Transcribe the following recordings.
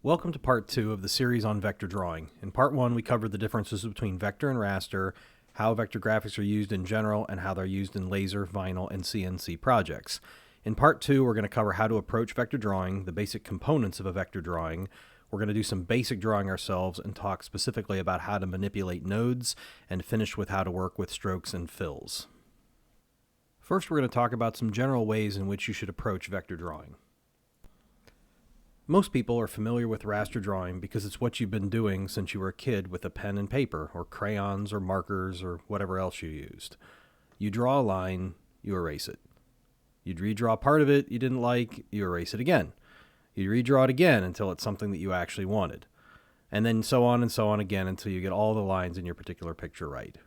Welcome to part 2 of the series on vector drawing. In part 1, we covered the differences between vector and raster, how vector graphics are used in general, and how they're used in laser, vinyl, and CNC projects. In part 2, we're going to cover how to approach vector drawing, the basic components of a vector drawing. We're going to do some basic drawing ourselves and talk specifically about how to manipulate nodes, and finish with how to work with strokes and fills. First, we're going to talk about some general ways in which you should approach vector drawing. Most people are familiar with raster drawing because it's what you've been doing since you were a kid with a pen and paper, or crayons, or markers, or whatever else you used. You draw a line, you erase it. You'd redraw part of it you didn't like, you erase it again. You redraw it again until it's something that you actually wanted. And then so on again until you get all the lines in your particular picture right.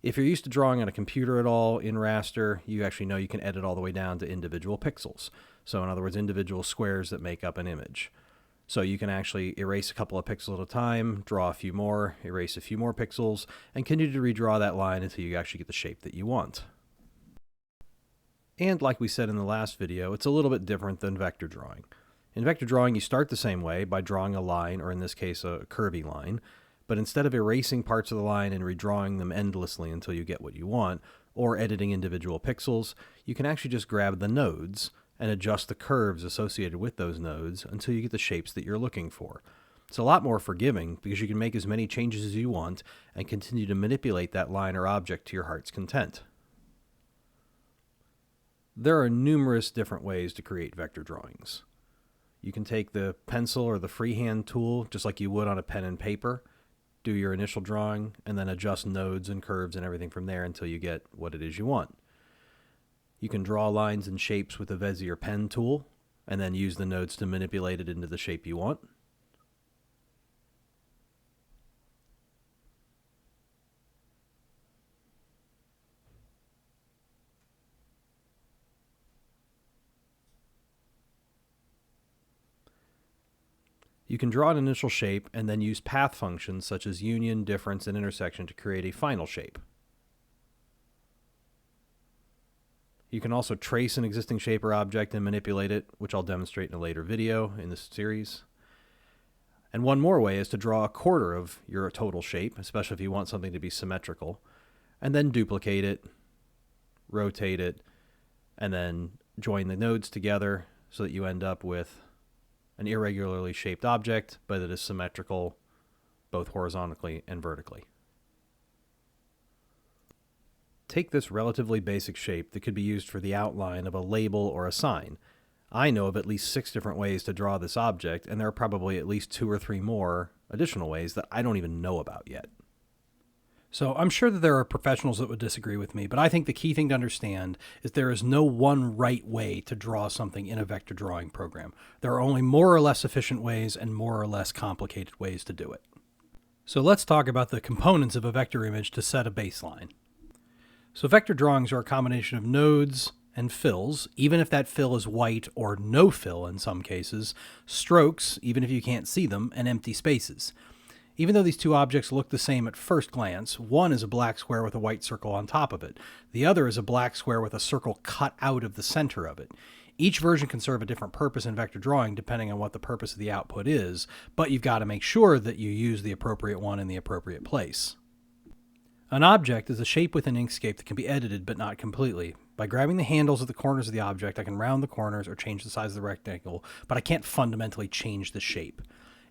If you're used to drawing on a computer at all in raster, you actually know you can edit all the way down to individual pixels. So in other words, individual squares that make up an image. So you can actually erase a couple of pixels at a time, draw a few more, erase a few more pixels, and continue to redraw that line until you actually get the shape that you want. And like we said in the last video, it's a little bit different than vector drawing. In vector drawing, you start the same way by drawing a line, or in this case, a curvy line. But instead of erasing parts of the line and redrawing them endlessly until you get what you want, or editing individual pixels, you can actually just grab the nodes and adjust the curves associated with those nodes until you get the shapes that you're looking for. It's a lot more forgiving because you can make as many changes as you want and continue to manipulate that line or object to your heart's content. There are numerous different ways to create vector drawings. You can take the pencil or the freehand tool just like you would on a pen and paper, do your initial drawing, and then adjust nodes and curves and everything from there until you get what it is you want. You can draw lines and shapes with the Bezier pen tool, and then use the nodes to manipulate it into the shape you want. You can draw an initial shape and then use path functions such as union, difference, and intersection to create a final shape. You can also trace an existing shape or object and manipulate it, which I'll demonstrate in a later video in this series. And one more way is to draw a quarter of your total shape, especially if you want something to be symmetrical, and then duplicate it, rotate it, and then join the nodes together so that you end up with an irregularly shaped object, but it is symmetrical both horizontally and vertically. Take this relatively basic shape that could be used for the outline of a label or a sign. I know of at least 6 different ways to draw this object, and there are probably at least 2 or 3 more additional ways that I don't even know about yet. So I'm sure that there are professionals that would disagree with me, but I think the key thing to understand is there is no one right way to draw something in a vector drawing program. There are only more or less efficient ways and more or less complicated ways to do it. So let's talk about the components of a vector image to set a baseline. So vector drawings are a combination of nodes and fills, even if that fill is white or no fill in some cases, strokes, even if you can't see them, and empty spaces. Even though these two objects look the same at first glance, one is a black square with a white circle on top of it. The other is a black square with a circle cut out of the center of it. Each version can serve a different purpose in vector drawing depending on what the purpose of the output is, but you've got to make sure that you use the appropriate one in the appropriate place. An object is a shape with an Inkscape that can be edited but not completely. By grabbing the handles at the corners of the object, I can round the corners or change the size of the rectangle, but I can't fundamentally change the shape.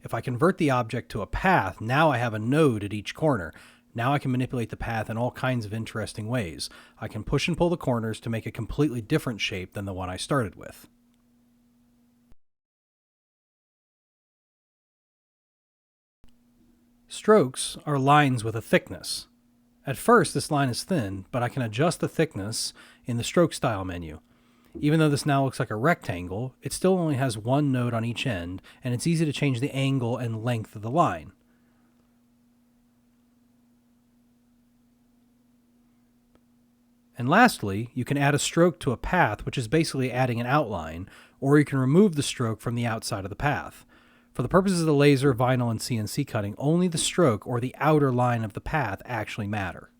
If I convert the object to a path, now I have a node at each corner. Now I can manipulate the path in all kinds of interesting ways. I can push and pull the corners to make a completely different shape than the one I started with. Strokes are lines with a thickness. At first, this line is thin, but I can adjust the thickness in the stroke style menu. Even though this now looks like a rectangle, it still only has one node on each end, and it's easy to change the angle and length of the line. And lastly, you can add a stroke to a path, which is basically adding an outline, or you can remove the stroke from the outside of the path. For the purposes of the laser, vinyl, and CNC cutting, only the stroke or the outer line of the path actually matter.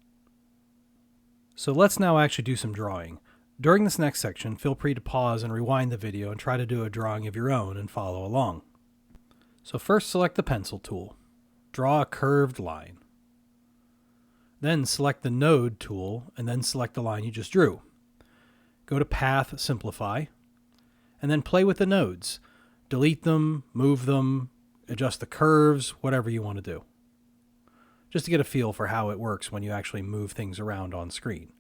So let's now actually do some drawing. During this next section, feel free to pause and rewind the video and try to do a drawing of your own and follow along. So first select the pencil tool. Draw a curved line. Then select the node tool and then select the line you just drew. Go to Path, Simplify, and then play with the nodes. Delete them, move them, adjust the curves, whatever you want to do. Just to get a feel for how it works when you actually move things around on screen.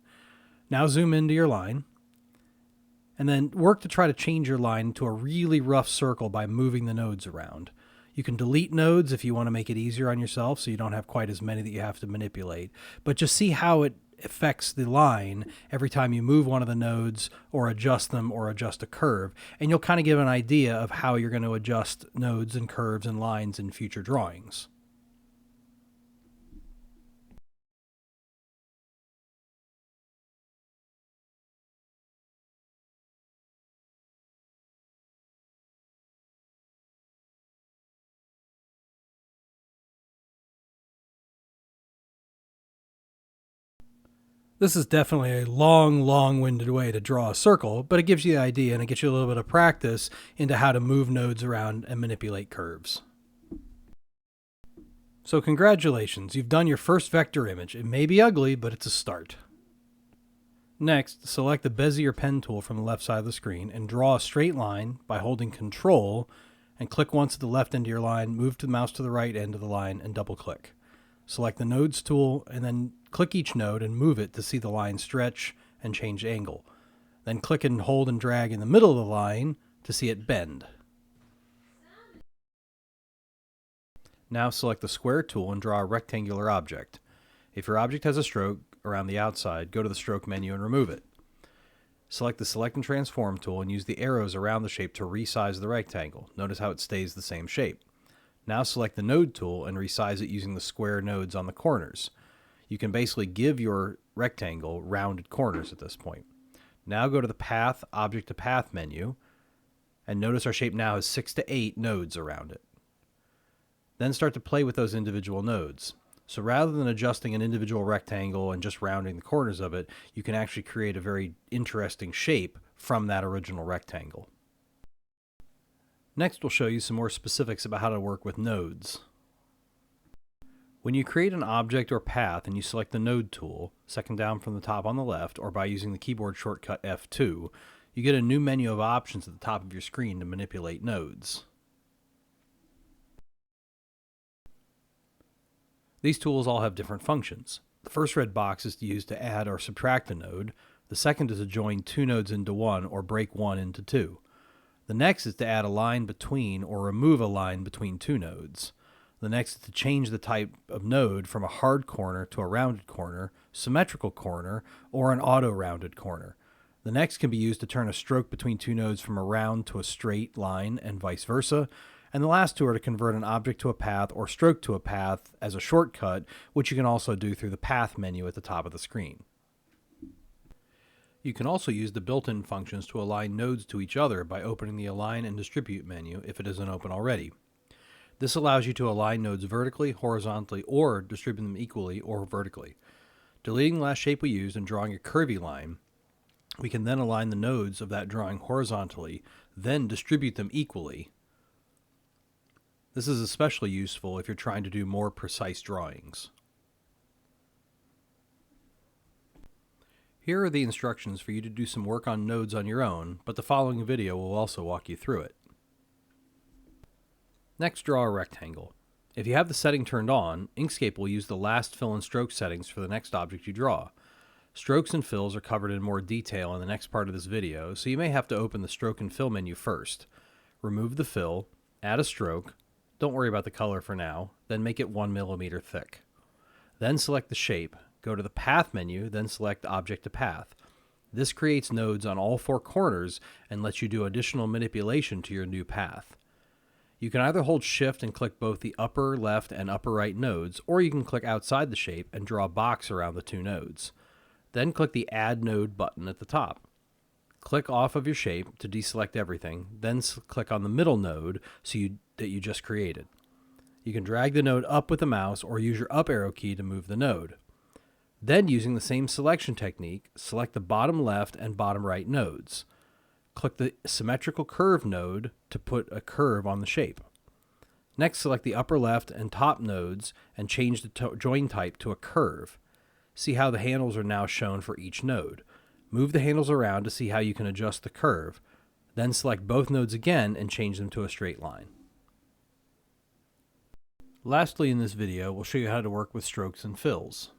Now zoom into your line, and then work to try to change your line to a really rough circle by moving the nodes around. You can delete nodes if you want to make it easier on yourself so you don't have quite as many that you have to manipulate. But just see how it affects the line every time you move one of the nodes or adjust them or adjust a curve. And you'll kind of give an idea of how you're going to adjust nodes and curves and lines in future drawings. This is definitely a long-winded way to draw a circle, but it gives you the idea and it gets you a little bit of practice into how to move nodes around and manipulate curves. So congratulations, you've done your first vector image. It may be ugly, but it's a start. Next, select the Bezier pen tool from the left side of the screen and draw a straight line by holding Control and click once at the left end of your line, move the mouse to the right end of the line and double click. Select the Nodes tool and then click each node and move it to see the line stretch and change angle. Then click and hold and drag in the middle of the line to see it bend. Now select the Square tool and draw a rectangular object. If your object has a stroke around the outside, go to the Stroke menu and remove it. Select the Select and Transform tool and use the arrows around the shape to resize the rectangle. Notice how it stays the same shape. Now select the Node tool and resize it using the square nodes on the corners. You can basically give your rectangle rounded corners at this point. Now go to the Path, Object to Path menu, and notice our shape now has 6 to 8 nodes around it. Then start to play with those individual nodes. So rather than adjusting an individual rectangle and just rounding the corners of it, you can actually create a very interesting shape from that original rectangle. Next, we'll show you some more specifics about how to work with nodes. When you create an object or path and you select the Node tool, second down from the top on the left, or by using the keyboard shortcut F2, you get a new menu of options at the top of your screen to manipulate nodes. These tools all have different functions. The first red box is used to add or subtract a node. The second is to join two nodes into one or break one into two. The next is to add a line between or remove a line between two nodes. The next is to change the type of node from a hard corner to a rounded corner, symmetrical corner, or an auto-rounded corner. The next can be used to turn a stroke between two nodes from a round to a straight line and vice versa. And the last two are to convert an object to a path or stroke to a path as a shortcut, which you can also do through the Path menu at the top of the screen. You can also use the built-in functions to align nodes to each other by opening the Align and Distribute menu if it isn't open already. This allows you to align nodes vertically, horizontally, or distribute them equally or vertically. Deleting the last shape we used and drawing a curvy line, we can then align the nodes of that drawing horizontally, then distribute them equally. This is especially useful if you're trying to do more precise drawings. Here are the instructions for you to do some work on nodes on your own, but the following video will also walk you through it. Next, draw a rectangle. If you have the setting turned on, Inkscape will use the last fill and stroke settings for the next object you draw. Strokes and fills are covered in more detail in the next part of this video, so you may have to open the Stroke and Fill menu first. Remove the fill, add a stroke, don't worry about the color for now, then make it 1 millimeter thick. Then select the shape, go to the Path menu, then select Object to Path. This creates nodes on all four corners and lets you do additional manipulation to your new path. You can either hold Shift and click both the upper left and upper right nodes, or you can click outside the shape and draw a box around the two nodes. Then click the Add Node button at the top. Click off of your shape to deselect everything, then click on the middle node that you just created. You can drag the node up with the mouse or use your up arrow key to move the node. Then, using the same selection technique, select the bottom left and bottom right nodes. Click the Symmetrical Curve node to put a curve on the shape. Next, select the upper left and top nodes and change the join type to a curve. See how the handles are now shown for each node. Move the handles around to see how you can adjust the curve. Then select both nodes again and change them to a straight line. Lastly, in this video, we'll show you how to work with strokes and fills.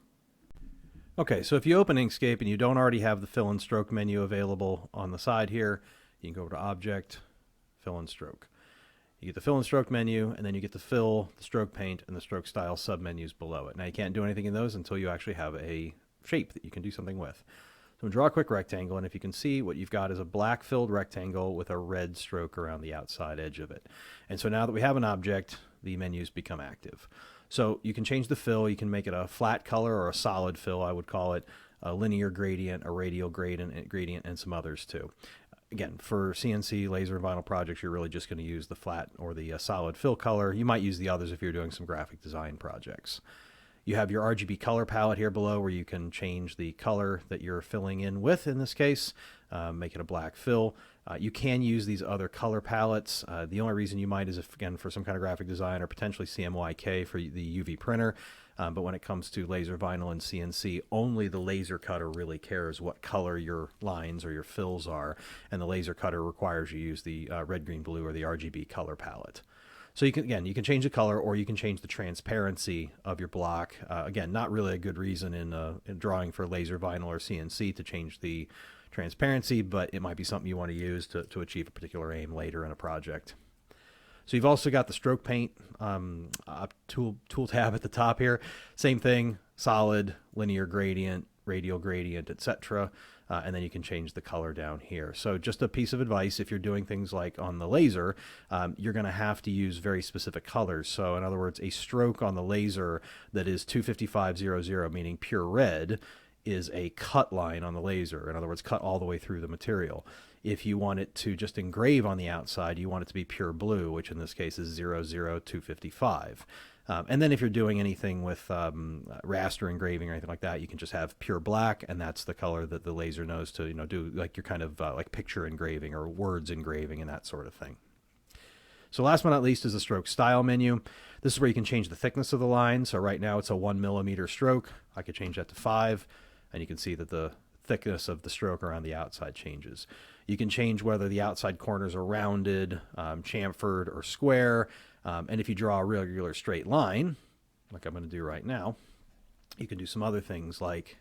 Okay, so if you open Inkscape and you don't already have the fill and stroke menu available on the side here, you can go over to Object, Fill and Stroke. You get the fill and stroke menu, and then you get the fill, the stroke paint, and the stroke style submenus below it. Now you can't do anything in those until you actually have a shape that you can do something with. So draw a quick rectangle, and if you can see, what you've got is a black filled rectangle with a red stroke around the outside edge of it. And so now that we have an object, the menus become active. So you can change the fill. You can make it a flat color or a solid fill, I would call it, a linear gradient, a radial gradient, and some others too. Again, for CNC, laser, and vinyl projects, you're really just going to use the flat or the solid fill color. You might use the others if you're doing some graphic design projects. You have your RGB color palette here below where you can change the color that you're filling in with, in this case, make it a black fill. You can use these other color palettes. The only reason you might is if, again, for some kind of graphic design or potentially CMYK for the UV printer. But when it comes to laser, vinyl, and CNC, only the laser cutter really cares what color your lines or your fills are, and the laser cutter requires you use the red, green, blue, or the RGB color palette. So you can change the color, or you can change the transparency of your block. Again, not really a good reason in drawing for laser, vinyl, or CNC to change the transparency, but it might be something you want to use to achieve a particular aim later in a project. So you've also got the stroke paint tool tab at the top here. Same thing, solid, linear gradient, radial gradient, etc. And then you can change the color down here. So just a piece of advice, if you're doing things like on the laser, you're going to have to use very specific colors. So in other words, a stroke on the laser that is 25500, meaning pure red, is a cut line on the laser. In other words, cut all the way through the material. If you want it to just engrave on the outside, you want it to be pure blue, which in this case is 00255. And then if you're doing anything with raster engraving or anything like that, you can just have pure black, and that's the color that the laser knows to do like your kind of like picture engraving or words engraving and that sort of thing. So last but not least is the stroke style menu. This is where you can change the thickness of the line. So right now it's a 1 millimeter stroke. I could change that to 5, and you can see that the thickness of the stroke around the outside changes. You can change whether the outside corners are rounded, chamfered, or square. And if you draw a regular straight line, like I'm going to do right now, you can do some other things like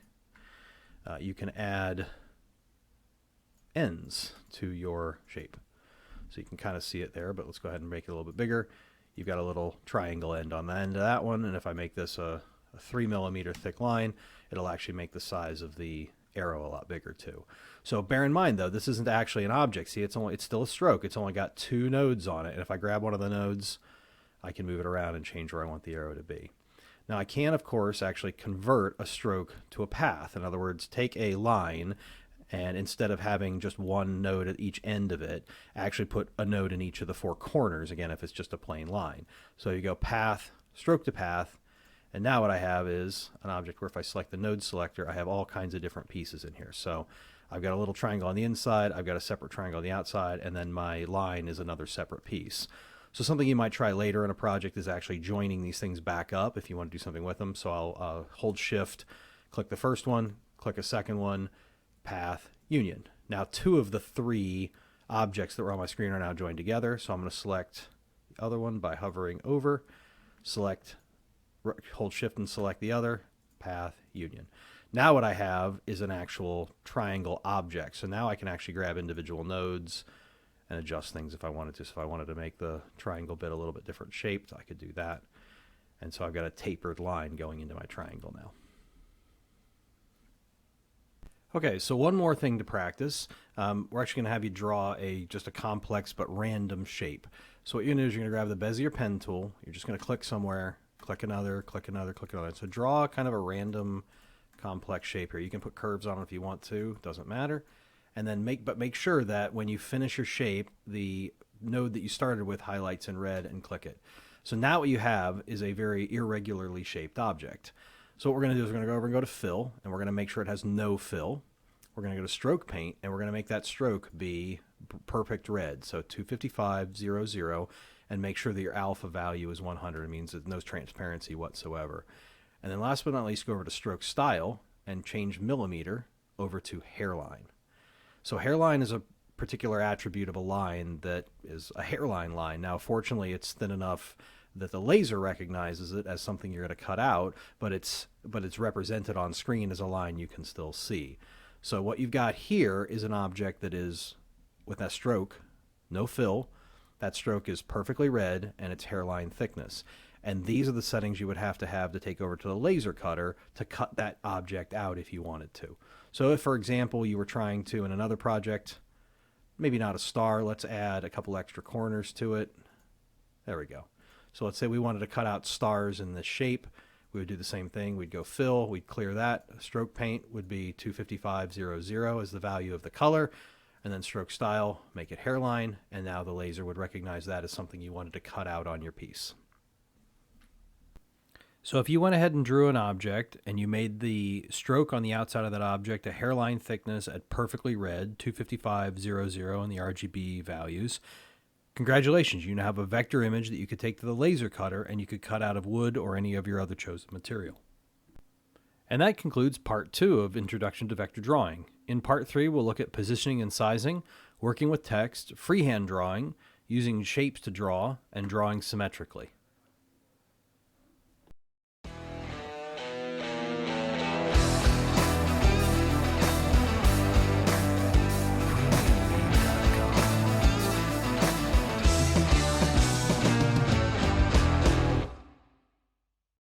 you can add ends to your shape. So you can kind of see it there, but let's go ahead and make it a little bit bigger. You've got a little triangle end on the end of that one, and if I make this a 3 millimeter thick line, it'll actually make the size of the arrow a lot bigger too. So bear in mind though, this isn't actually an object. See, it's still a stroke. It's only got 2 nodes on it, and if I grab one of the nodes, I can move it around and change where I want the arrow to be. Now I can, of course, actually convert a stroke to a path. In other words, take a line, and instead of having just one node at each end of it, actually put a node in each of the 4 corners, again, if it's just a plain line. So you go path, stroke to path, and now what I have is an object where if I select the node selector, I have all kinds of different pieces in here. So I've got a little triangle on the inside, I've got a separate triangle on the outside, and then my line is another separate piece. So something you might try later in a project is actually joining these things back up if you want to do something with them. So I'll hold shift, click the first one, click a second one, path, union. Now 2 of the 3 objects that were on my screen are now joined together. So I'm going to select the other one by hovering over, hold shift and select the other, path, union. Now what I have is an actual triangle object. So now I can actually grab individual nodes and adjust things if I wanted to. So if I wanted to make the triangle bit a little bit different shaped, I could do that. And so I've got a tapered line going into my triangle now. Okay, so one more thing to practice. We're actually going to have you draw just a complex but random shape. So what you're going to do is you're going to grab the Bezier pen tool. You're just going to click somewhere, click another, click another, click another. So draw kind of a random complex shape here. You can put curves on it if you want to, doesn't matter. And then make sure that when you finish your shape, the node that you started with highlights in red and click it. So now what you have is a very irregularly shaped object. So what we're going to do is we're going to go over and go to fill, and we're going to make sure it has no fill. We're going to go to stroke paint, and we're going to make that stroke be perfect red. So 25500, and make sure that your alpha value is 100. It means there's no transparency whatsoever. And then last but not least, go over to stroke style and change millimeter over to hairline. So hairline is a particular attribute of a line that is a hairline line. Now, fortunately, it's thin enough that the laser recognizes it as something you're going to cut out, but it's represented on screen as a line you can still see. So what you've got here is an object that is, with that stroke, no fill. That stroke is perfectly red, and it's hairline thickness. And these are the settings you would have to take over to the laser cutter to cut that object out if you wanted to. So if, for example, you were trying to, in another project, maybe not a star, let's add a couple extra corners to it. There we go. So let's say we wanted to cut out stars in this shape. We would do the same thing. We'd go fill, we'd clear that. Stroke paint would be 25500 as the value of the color. And then stroke style, make it hairline. And now the laser would recognize that as something you wanted to cut out on your piece. So if you went ahead and drew an object and you made the stroke on the outside of that object a hairline thickness at perfectly red, 25500 in the RGB values, congratulations, you now have a vector image that you could take to the laser cutter and you could cut out of wood or any of your other chosen material. And that concludes part 2 of Introduction to Vector Drawing. In part 3, we'll look at positioning and sizing, working with text, freehand drawing, using shapes to draw, and drawing symmetrically.